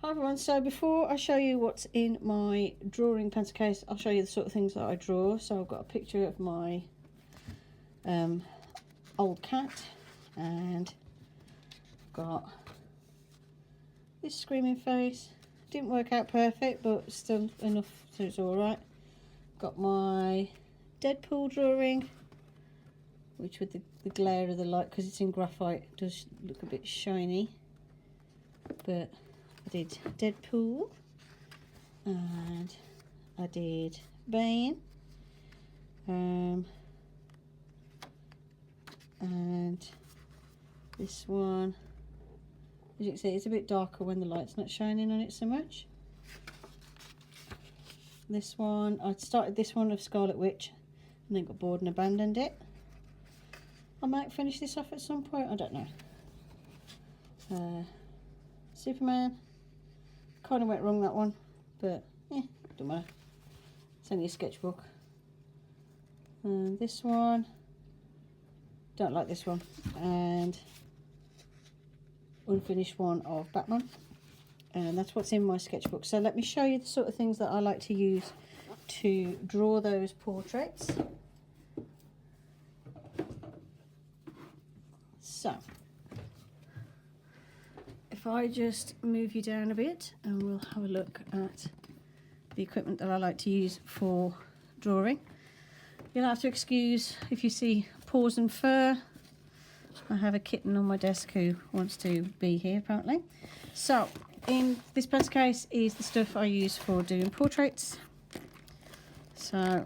Hi everyone, so before I show you what's in my drawing pencil case, I'll show you the sort of things that I draw. So I've got a picture of my old cat, and I've got this screaming face. Didn't work out perfect, but still enough so it's alright. Got my Deadpool drawing, which with the glare of the light, because it's in graphite, does look a bit shiny, but I did Deadpool, and I did Bane, and this one, as you can see, it's a bit darker when the light's not shining on it so much. This one, I started this one of Scarlet Witch and then got bored and abandoned it. I might finish this off at some point, I don't know. Superman, kind of went wrong that one, but don't matter. It's only a sketchbook. And this one, don't like this one. And unfinished one of Batman. And that's what's in my sketchbook. So let me show you the sort of things that I like to use to draw those portraits. So if I just move you down a bit and we'll have a look at the equipment that I like to use for drawing. You'll have to excuse if you see paws and fur. I have a kitten on my desk who wants to be here apparently. So in this pencil case is the stuff I use for doing portraits. So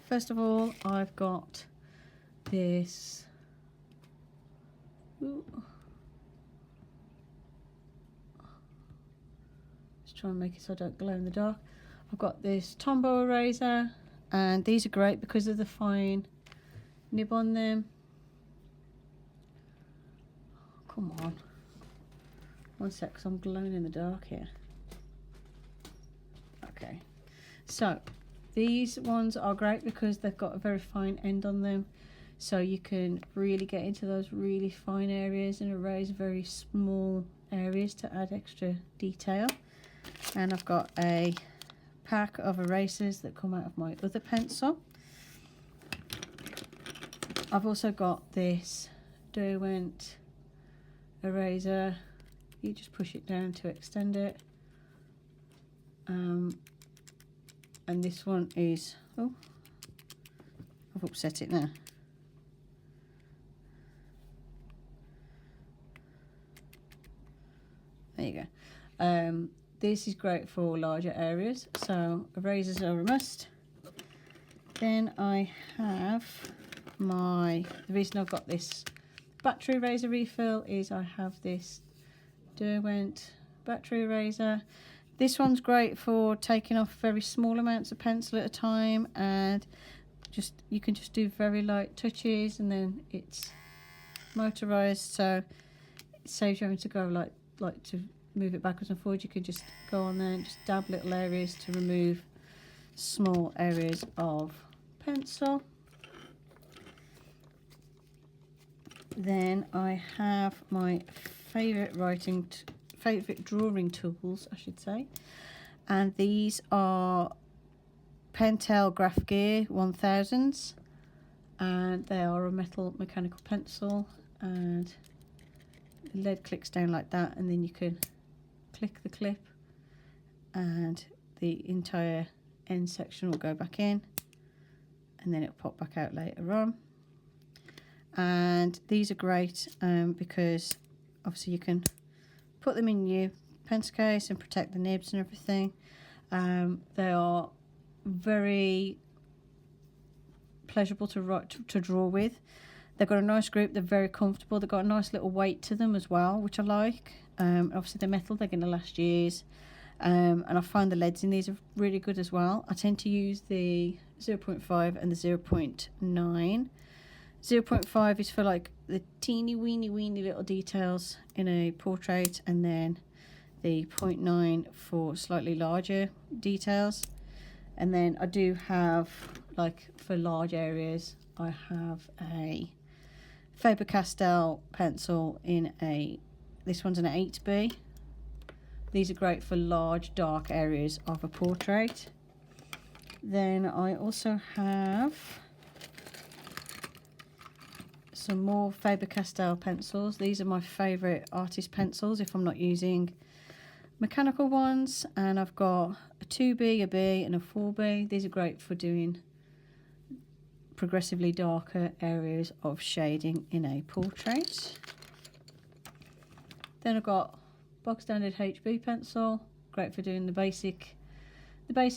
first of all, I've got this try and make it so I don't glow in the dark. I've got this Tombow eraser, and these are great because of the fine nib on them. Come on, one sec, because I'm glowing in the dark here. Okay, so these ones are great because they've got a very fine end on them, so you can really get into those really fine areas and erase very small areas to add extra detail. And I've got a pack of erasers that come out of my other pencil. I've also got this Derwent eraser. You just push it down to extend it. And this one is, oh, I've upset it now. There you go. This is great for larger areas, so erasers are a must. Then I have the reason I've got this battery eraser refill is I have this Derwent battery eraser. This one's great for taking off very small amounts of pencil at a time, and you can just do very light touches, and then it's motorized, so it saves you having to go like to move it backwards and forwards. You can just go on there and just dab little areas to remove small areas of pencil. Then I have my favourite drawing tools, I should say, and these are Pentel Graph Gear 1000s, and they are a metal mechanical pencil, and the lead clicks down like that, and then you can click the clip and the entire end section will go back in, and then it'll pop back out later on. And these are great because obviously you can put them in your pencil case and protect the nibs and everything. They are very pleasurable to draw with. They've got a nice grip, they're very comfortable, they've got a nice little weight to them as well, which I like. Obviously they're metal, they're going to last years, and I find the leads in these are really good as well. I tend to use the 0.5 and the 0.9. 0.5 is for like the teeny weeny little details in a portrait, and then the 0.9 for slightly larger details. And then I do have, like for large areas, I have a Faber-Castell pencil in this one's an 8B, These are great for large dark areas of a portrait. Then I also have some more Faber-Castell pencils. These are my favourite artist pencils if I'm not using mechanical ones, and I've got a 2B, a B and a 4B. These are great for doing progressively darker areas of shading in a portrait. Then I've got box standard HB pencil, great for doing the basic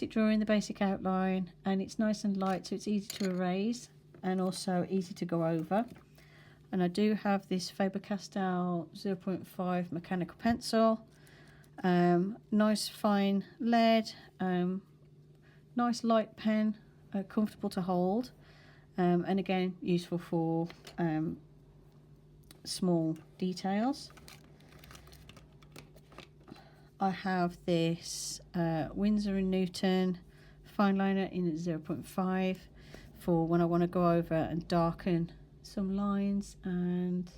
drawing, the basic outline, and it's nice and light, so it's easy to erase and also easy to go over. And I do have this Faber-Castell 0.5 mechanical pencil, nice fine lead, nice light pen, comfortable to hold, and again useful for small details. I have this Winsor & Newton fine liner in 0.5 for when I want to go over and darken some lines, and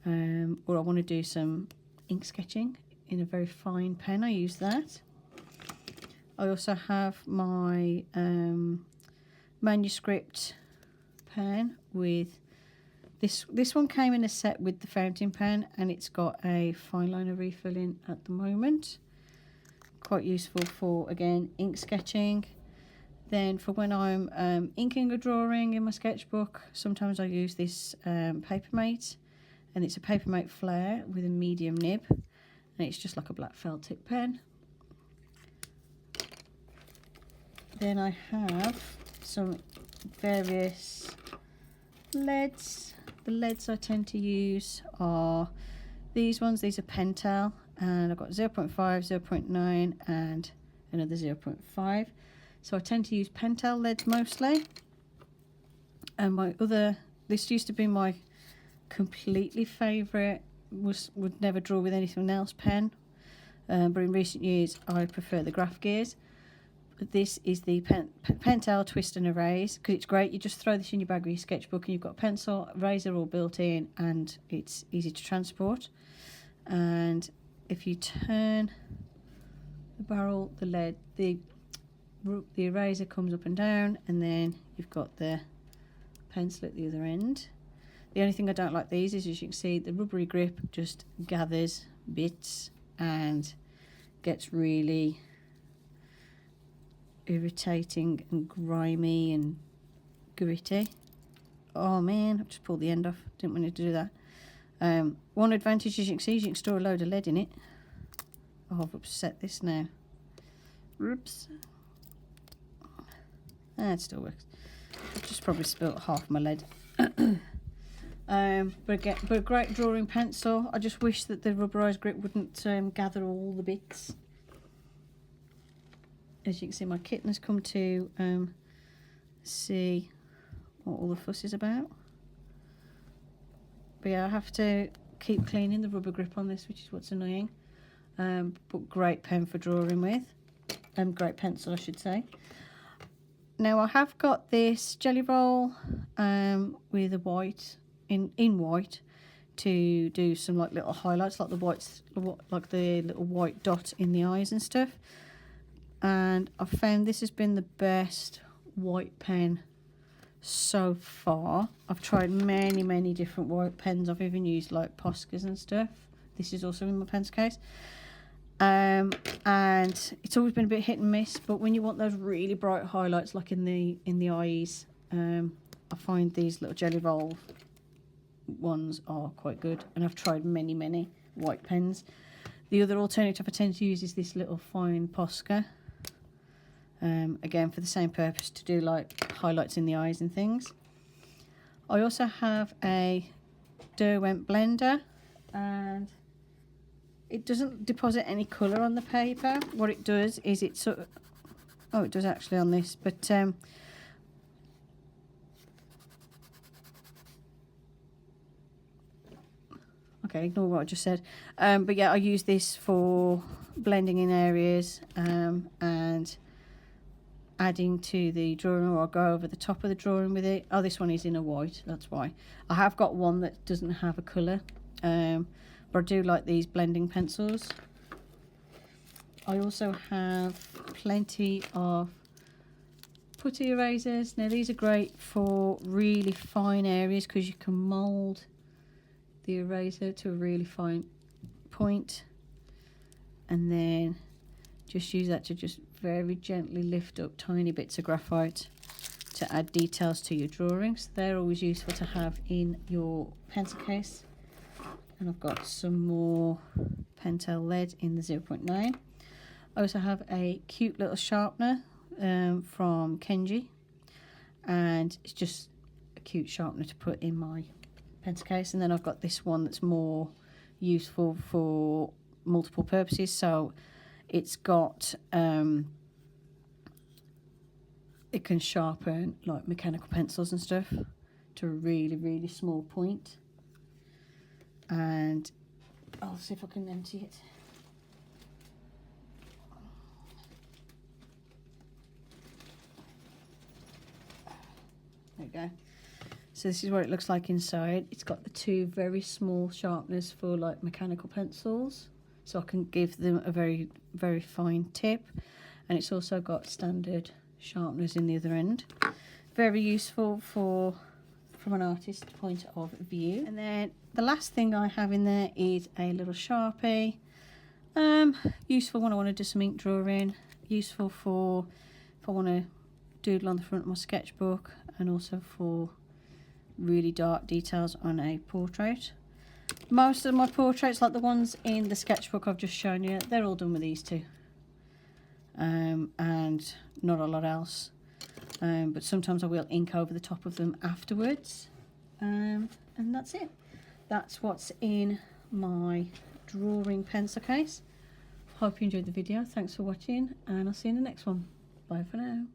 or I want to do some ink sketching in a very fine pen. I use that. I also have my manuscript pen with this one came in a set with the fountain pen, and it's got a fine liner refill in at the moment. Quite useful for, again, ink sketching. Then for when I'm inking a drawing in my sketchbook, sometimes I use this Papermate, and it's a Papermate Flare with a medium nib, and it's just like a black felt tip pen. Then I have some various leads. The leads I tend to use are these ones. These are Pentel, and I've got 0.5, 0.9 and another 0.5. So I tend to use Pentel leads mostly. And this used to be my completely favourite, would never draw with anything else pen. But in recent years I prefer the Graph Gears. But this is the Pentel Twist and Erase, because it's great. You just throw this in your bag with your sketchbook and you've got a pencil, eraser all built in, and it's easy to transport. And if you turn the barrel, the lead, the eraser comes up and down, and then you've got the pencil at the other end. The only thing I don't like these is, as you can see, the rubbery grip just gathers bits and gets really irritating and grimy and gritty. Oh man, I've just pulled the end off. Didn't want to do that. One advantage, as you can see, is you can store a load of lead in it. Oh, I've upset this now. Oops. It still works. I've just probably spilt half my lead. But a great drawing pencil. I just wish that the rubberized grip wouldn't gather all the bits. As you can see, my kitten has come to see what all the fuss is about. But yeah, I have to keep cleaning the rubber grip on this, which is what's annoying. But great pen for drawing with. Great pencil, I should say. Now I have got this jelly roll with a white in white to do some like little highlights, like the little white dot in the eyes and stuff. And I've found this has been the best white pen so far. I've tried many different white pens. I've even used like Poscas and stuff. This is also in my pencil case. And it's always been a bit hit and miss, but when you want those really bright highlights like in the eyes, I find these little jelly roll ones are quite good, and I've tried many white pens. The other alternative I tend to use is this little fine Posca, again for the same purpose, to do like highlights in the eyes and things. I also have a Derwent blender, and it doesn't deposit any colour on the paper. What it does is it sort of, oh, it does actually on this, but okay, ignore what I just said. But yeah, I use this for blending in areas and adding to the drawing, or I'll go over the top of the drawing with it. Oh, this one is in a white, that's why. I have got one that doesn't have a colour, but I do like these blending pencils. I also have plenty of putty erasers. Now these are great for really fine areas because you can mould the eraser to a really fine point, and then just use that to just very gently lift up tiny bits of graphite to add details to your drawings. They're always useful to have in your pencil case. And I've got some more Pentel lead in the 0.9. I also have a cute little sharpener from Kenji, and it's just a cute sharpener to put in my pencil case. And then I've got this one that's more useful for multiple purposes. So it's got it can sharpen like mechanical pencils and stuff to a really small point. And I'll see if I can empty it. There we go. So this is what it looks like inside. It's got the two very small sharpeners for like mechanical pencils, so I can give them a very fine tip. And it's also got standard sharpeners in the other end. Very useful from an artist's point of view. And then the last thing I have in there is a little Sharpie. Useful when I want to do some ink drawing. Useful for if I want to doodle on the front of my sketchbook, and also for really dark details on a portrait. Most of my portraits, like the ones in the sketchbook I've just shown you, they're all done with these two. And not a lot else. But sometimes I will ink over the top of them afterwards. And that's it. That's what's in my drawing pencil case. Hope you enjoyed the video. Thanks for watching, and I'll see you in the next one. Bye for now.